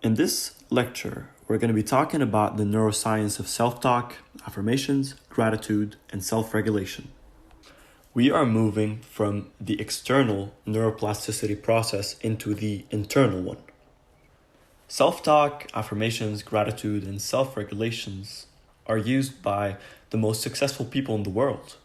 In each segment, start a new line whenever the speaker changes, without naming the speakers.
In this lecture, we're going to be talking about the neuroscience of self-talk, affirmations, gratitude, and self-regulation. We are moving from the external neuroplasticity process into the internal one. Self-talk, affirmations, gratitude, and self-regulations are used by the most successful people in the world.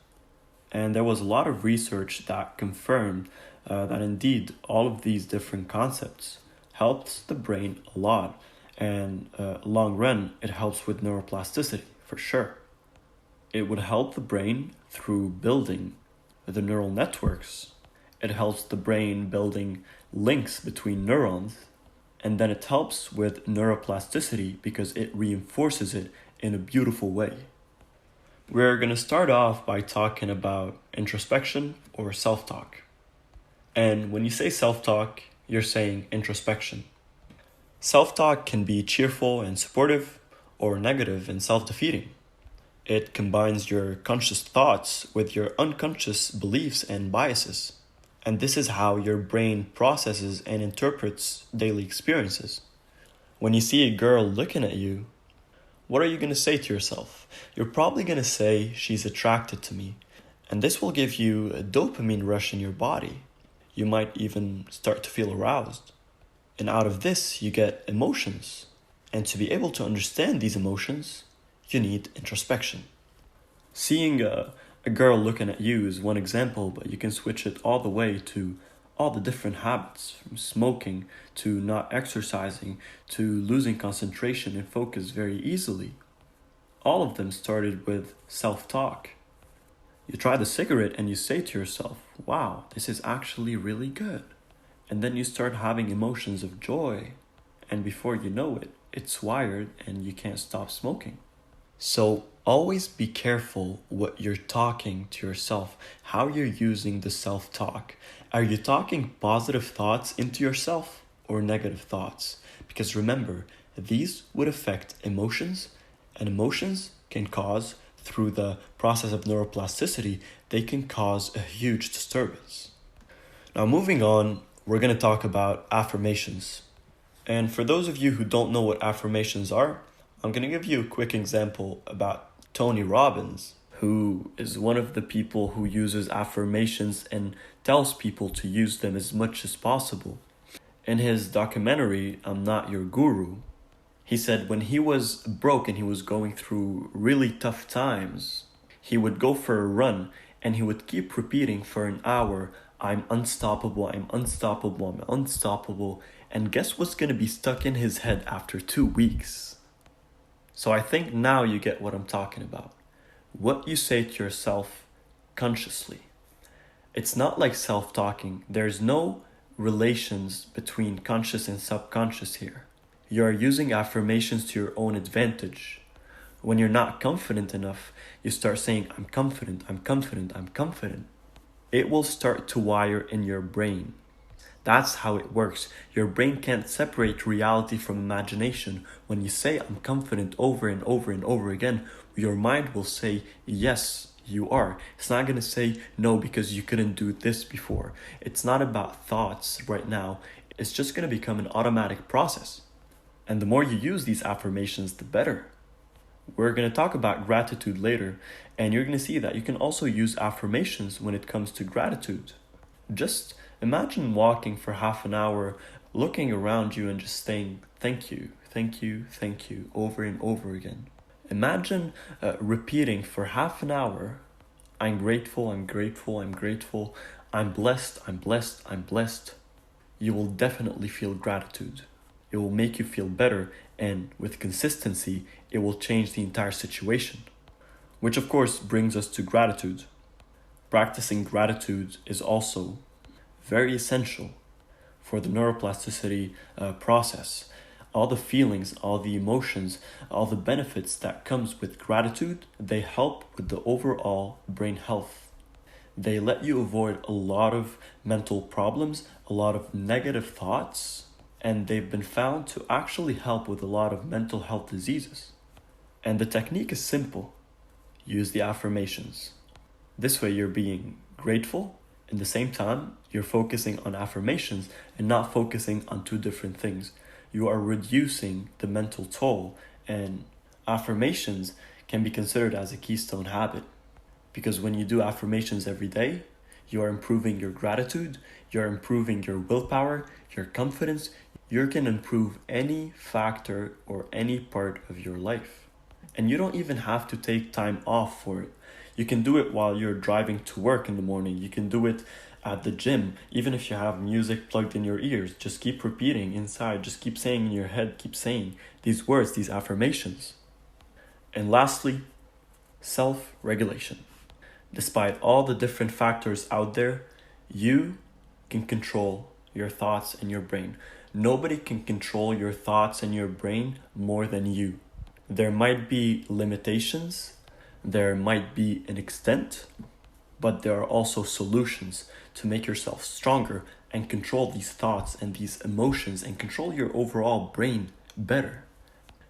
And there was a lot of research that confirmed that indeed all of these different concepts helps the brain a lot, and long run it helps with neuroplasticity for sure. It would help the brain through building the neural networks. It helps the brain building links between neurons, and then it helps with neuroplasticity because it reinforces it in a beautiful way. We're going to start off by talking about introspection or self-talk. And when you say self-talk, you're saying introspection. Self-talk can be cheerful and supportive, or negative and self-defeating. It combines your conscious thoughts with your unconscious beliefs and biases. And this is how your brain processes and interprets daily experiences. When you see a girl looking at you, what are you going to say to yourself? You're probably going to say, she's attracted to me. And this will give you a dopamine rush in your body. You might even start to feel aroused. And out of this, you get emotions. And to be able to understand these emotions, you need introspection. Seeing a girl looking at you is one example, but you can switch it all the way to all the different habits, from smoking to not exercising to losing concentration and focus very easily. All of them started with self-talk. You try the cigarette and you say to yourself, wow, this is actually really good. And then you start having emotions of joy. And before you know it, it's wired and you can't stop smoking. So always be careful what you're talking to yourself, how you're using the self-talk. Are you talking positive thoughts into yourself or negative thoughts? Because remember, these would affect emotions, and emotions can cause, through the process of neuroplasticity, they can cause a huge disturbance. Now moving on, we're going to talk about affirmations. And for those of you who don't know what affirmations are, I'm going to give you a quick example about Tony Robbins, who is one of the people who uses affirmations and tells people to use them as much as possible. In his documentary, I'm Not Your Guru, he said when he was broke and he was going through really tough times, he would go for a run and he would keep repeating for an hour, I'm unstoppable, I'm unstoppable, I'm unstoppable. And guess what's going to be stuck in his head after 2 weeks? So I think now you get what I'm talking about. What you say to yourself consciously. It's not like self-talking. There's no relations between conscious and subconscious here. You are using affirmations to your own advantage. When you're not confident enough, you start saying, I'm confident, I'm confident, I'm confident. It will start to wire in your brain. That's how it works. Your brain can't separate reality from imagination. When you say, I'm confident over and over and over again, your mind will say, yes, you are. It's not going to say, no, because you couldn't do this before. It's not about thoughts right now. It's just going to become an automatic process. And the more you use these affirmations, the better. We're going to talk about gratitude later, and you're going to see that you can also use affirmations when it comes to gratitude. Just imagine walking for half an hour, looking around you and just saying, thank you, thank you, thank you, over and over again. Imagine repeating for half an hour, I'm grateful, I'm grateful, I'm grateful, I'm blessed, I'm blessed, I'm blessed. You will definitely feel gratitude. It will make you feel better, and with consistency, it will change the entire situation. Which of course brings us to gratitude. Practicing gratitude is also very essential for the neuroplasticity process. All the feelings, all the emotions, all the benefits that comes with gratitude, they help with the overall brain health. They let you avoid a lot of mental problems, a lot of negative thoughts, and they've been found to actually help with a lot of mental health diseases. And the technique is simple. Use the affirmations. This way you're being grateful. At the same time, you're focusing on affirmations and not focusing on two different things. you are reducing the mental toll, and affirmations can be considered as a keystone habit. Because when you do affirmations every day, you are improving your gratitude, you're improving your willpower, your confidence, you can improve any factor or any part of your life. And you don't even have to take time off for it. You can do it while you're driving to work in the morning. You can do it at the gym, even if you have music plugged in your ears. Just keep repeating inside, just keep saying in your head, keep saying these words, these affirmations. And lastly, self-regulation. Despite all the different factors out there, you can control your thoughts and your brain. Nobody can control your thoughts and your brain more than you. There might be limitations, there might be an extent, but there are also solutions to make yourself stronger and control these thoughts and these emotions and control your overall brain better.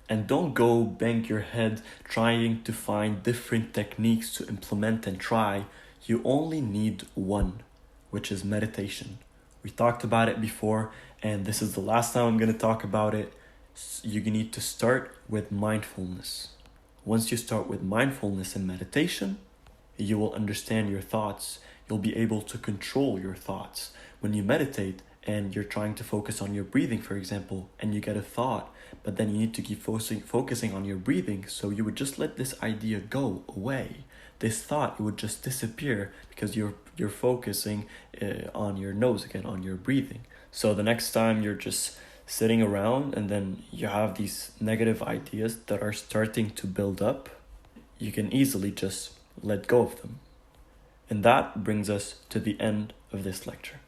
And don't go bang your head trying to find different techniques to implement and try. You only need one, which is meditation. We talked about it before, and this is the last time I'm going to talk about it. You need to start with mindfulness. Once you start with mindfulness and meditation, you will understand your thoughts. You'll be able to control your thoughts. When you meditate and you're trying to focus on your breathing, for example, and you get a thought, but then you need to keep focusing on your breathing, so you would just let this idea go away. This thought, it would just disappear because you're focusing on your nose again, on your breathing. So the next time you're just sitting around and then you have these negative ideas that are starting to build up, you can easily just let go of them. And that brings us to the end of this lecture.